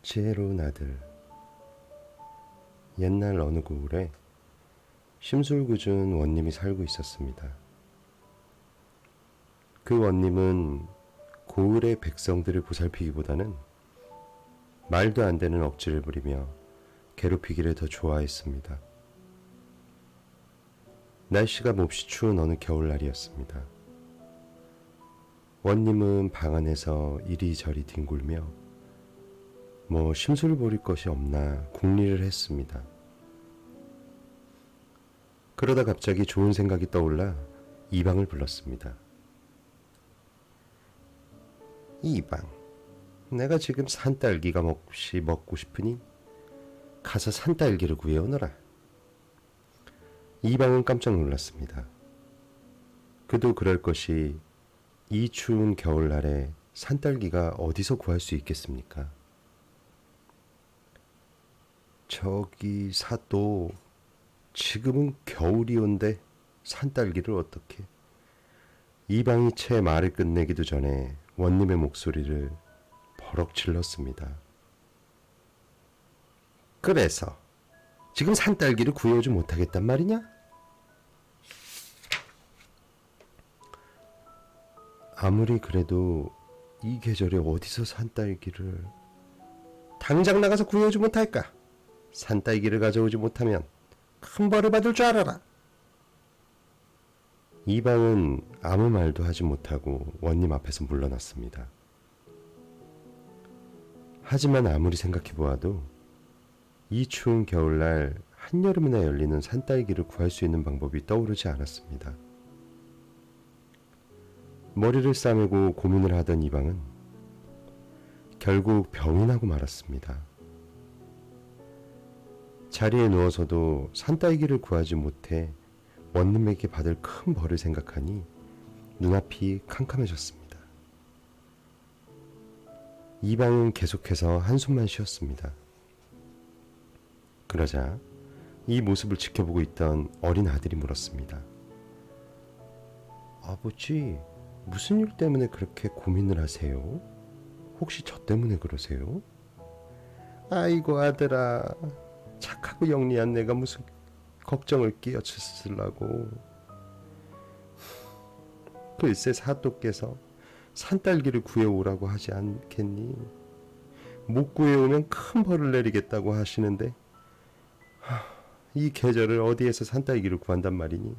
지혜로운 아들. 옛날 어느 고을에 심술궂은 원님이 살고 있었습니다. 그 원님은 고을의 백성들을 보살피기보다는 말도 안 되는 억지를 부리며 괴롭히기를 더 좋아했습니다. 날씨가 몹시 추운 어느 겨울날이었습니다. 원님은 방 안에서 이리저리 뒹굴며 심술 부릴 것이 없나 궁리를 했습니다. 그러다 갑자기 좋은 생각이 떠올라 이방을 불렀습니다. 이방, 내가 지금 산딸기가 몹시 먹고 싶으니 가서 산딸기를 구해오너라. 이방은 깜짝 놀랐습니다. 그도 그럴 것이 이 추운 겨울날에 산딸기가 어디서 구할 수 있겠습니까? 저기 사또, 지금은 겨울이온데 산딸기를 어떻게? 이방이 채 말을 끝내기도 전에 원님의 목소리를 버럭 질렀습니다. 그래서 지금 산딸기를 구해오지 못하겠단 말이냐? 아무리 그래도 이 계절에 어디서 산딸기를... 당장 나가서 구해오지 못할까? 산딸기를 가져오지 못하면 큰 벌을 받을 줄 알아라. 이방은 아무 말도 하지 못하고 원님 앞에서 물러났습니다. 하지만 아무리 생각해보아도 이 추운 겨울날 한여름이나 열리는 산딸기를 구할 수 있는 방법이 떠오르지 않았습니다. 머리를 싸매고 고민을 하던 이방은 결국 병이 나고 말았습니다. 자리에 누워서도 산딸기를 구하지 못해 원님에게 받을 큰 벌을 생각하니 눈앞이 캄캄해졌습니다. 이방은 계속해서 한숨만 쉬었습니다. 그러자 이 모습을 지켜보고 있던 어린 아들이 물었습니다. 아버지, 무슨 일 때문에 그렇게 고민을 하세요? 혹시 저 때문에 그러세요? 아이고 아들아, 착하고 영리한 내가 무슨 걱정을 끼얹으려고. 글쎄 사또께서 산딸기를 구해오라고 하지 않겠니? 못 구해오면 큰 벌을 내리겠다고 하시는데 이 계절을 어디에서 산딸기를 구한단 말이니?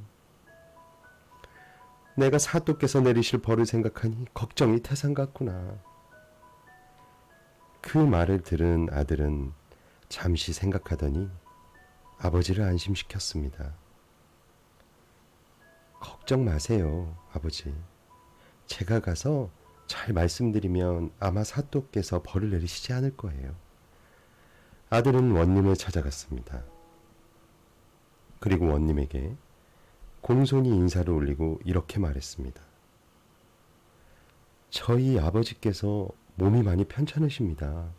내가 사또께서 내리실 벌을 생각하니 걱정이 태산 같구나. 그 말을 들은 아들은 잠시 생각하더니 아버지를 안심시켰습니다. 걱정 마세요, 아버지. 제가 가서 잘 말씀드리면 아마 사또께서 벌을 내리시지 않을 거예요. 아들은 원님을 찾아갔습니다. 그리고 원님에게 공손히 인사를 올리고 이렇게 말했습니다. 저희 아버지께서 몸이 많이 편찮으십니다.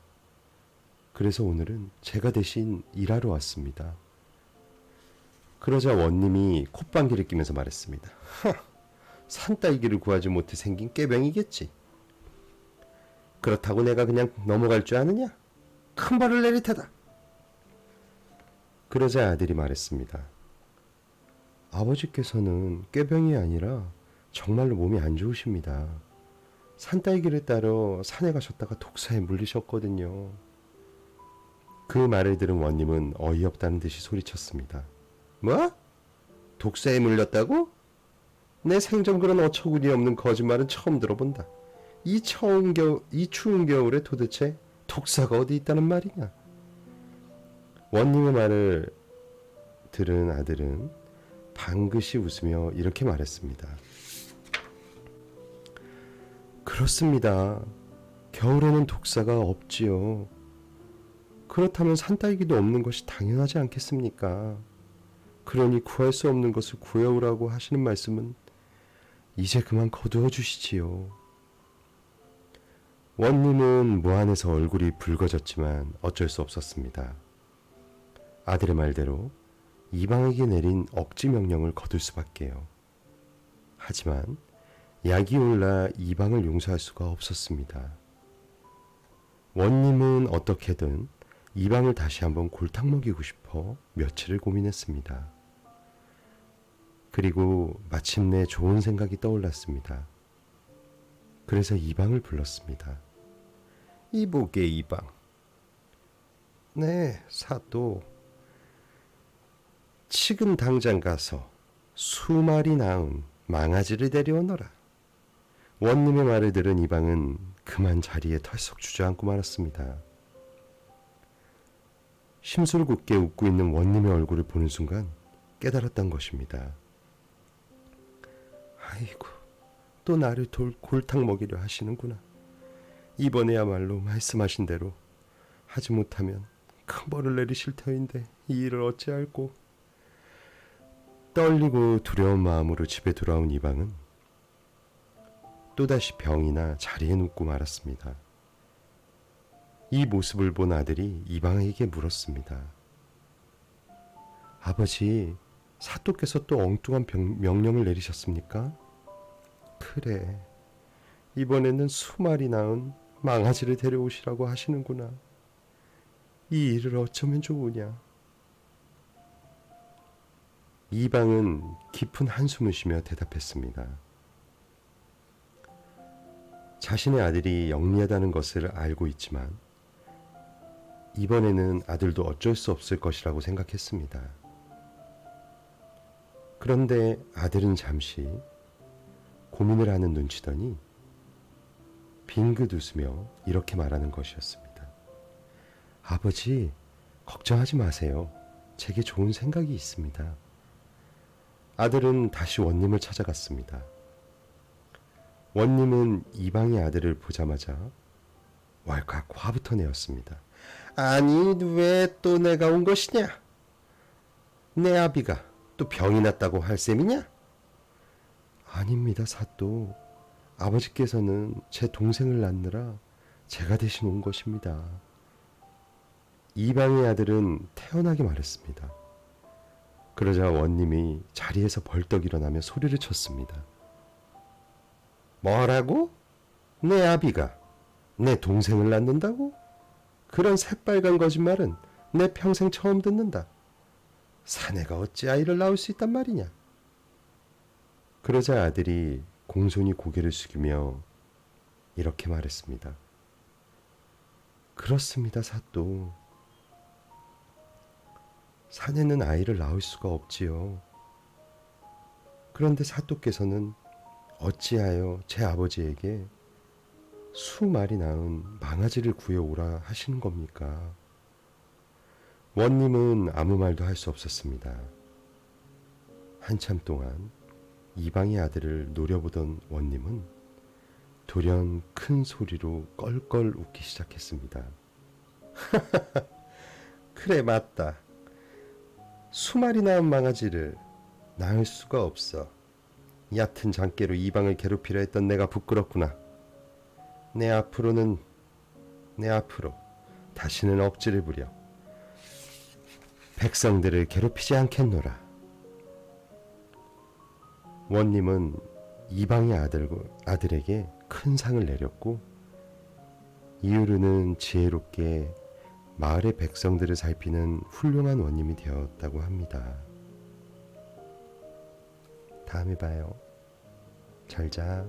그래서 오늘은 제가 대신 일하러 왔습니다. 그러자 원님이 콧방귀를 끼면서 말했습니다. 산딸기를 구하지 못해 생긴 꾀병이겠지. 그렇다고 내가 그냥 넘어갈 줄 아느냐? 큰 벌을 내릴 테다. 그러자 아들이 말했습니다. 아버지께서는 꾀병이 아니라 정말로 몸이 안 좋으십니다. 산딸기를 따러 산에 가셨다가 독사에 물리셨거든요. 그 말을 들은 원님은 어이없다는 듯이 소리쳤습니다. 뭐? 독사에 물렸다고? 내 생전 그런 어처구니 없는 거짓말은 처음 들어본다. 이 추운 겨울에 도대체 독사가 어디 있다는 말이냐? 원님의 말을 들은 아들은 방긋이 웃으며 이렇게 말했습니다. 그렇습니다. 겨울에는 독사가 없지요. 그렇다면 산딸기도 없는 것이 당연하지 않겠습니까? 그러니 구할 수 없는 것을 구해오라고 하시는 말씀은 이제 그만 거두어 주시지요. 원님은 무안해서 얼굴이 붉어졌지만 어쩔 수 없었습니다. 아들의 말대로 이방에게 내린 억지 명령을 거둘 수밖에요. 하지만 약이 올라 이방을 용서할 수가 없었습니다. 원님은 어떻게든 이방을 다시 한번 골탕 먹이고 싶어 며칠을 고민했습니다. 그리고 마침내 좋은 생각이 떠올랐습니다. 그래서 이방을 불렀습니다. 이보게 이방. 네, 사또. 지금 당장 가서 수마리 낳은 망아지를 데려오너라. 원님의 말을 들은 이방은 그만 자리에 털썩 주저앉고 말았습니다. 심술궂게 웃고 있는 원님의 얼굴을 보는 순간 깨달았던 것입니다. 아이고, 또 나를 골탕 먹이려 하시는구나. 이번에야말로 말씀하신 대로 하지 못하면 큰 벌을 내리실 터인데 이 일을 어찌할꼬. 떨리고 두려운 마음으로 집에 돌아온 이방은 또다시 병이나 자리에 눕고 말았습니다. 이 모습을 본 아들이 이방에게 물었습니다. 아버지, 사또께서 또 엉뚱한 명령을 내리셨습니까? 그래, 이번에는 수마리 낳은 망아지를 데려오시라고 하시는구나. 이 일을 어쩌면 좋으냐. 이방은 깊은 한숨을 쉬며 대답했습니다. 자신의 아들이 영리하다는 것을 알고 있지만 이번에는 아들도 어쩔 수 없을 것이라고 생각했습니다. 그런데 아들은 잠시 고민을 하는 눈치더니 빙긋 웃으며 이렇게 말하는 것이었습니다. 아버지, 걱정하지 마세요. 제게 좋은 생각이 있습니다. 아들은 다시 원님을 찾아갔습니다. 원님은 이방의 아들을 보자마자 왈칵 화부터 내었습니다. 아니, 왜 또 내가 온 것이냐? 내 아비가 또 병이 났다고 할 셈이냐? 아닙니다, 사또. 아버지께서는 제 동생을 낳느라 제가 대신 온 것입니다. 이방의 아들은 태연하게 말했습니다. 그러자 원님이 자리에서 벌떡 일어나며 소리를 쳤습니다. 뭐라고? 내 아비가 내 동생을 낳는다고? 그런 새빨간 거짓말은 내 평생 처음 듣는다. 사내가 어찌 아이를 낳을 수 있단 말이냐? 그러자 아들이 공손히 고개를 숙이며 이렇게 말했습니다. 그렇습니다, 사또. 사내는 아이를 낳을 수가 없지요. 그런데 사또께서는 어찌하여 제 아버지에게 수마리 낳은 망아지를 구해오라 하시는 겁니까? 원님은 아무 말도 할 수 없었습니다. 한참 동안 이방의 아들을 노려보던 원님은 돌연 큰 소리로 껄껄 웃기 시작했습니다. 그래, 맞다. 수마리 낳은 망아지를 낳을 수가 없어. 얕은 장깨로 이방을 괴롭히려 했던 내가 부끄럽구나. 내 앞으로 다시는 억지를 부려 백성들을 괴롭히지 않겠노라. 원님은 이방의 아들에게 큰 상을 내렸고 이후로는 지혜롭게 마을의 백성들을 살피는 훌륭한 원님이 되었다고 합니다. 다음에 봐요. 잘 자.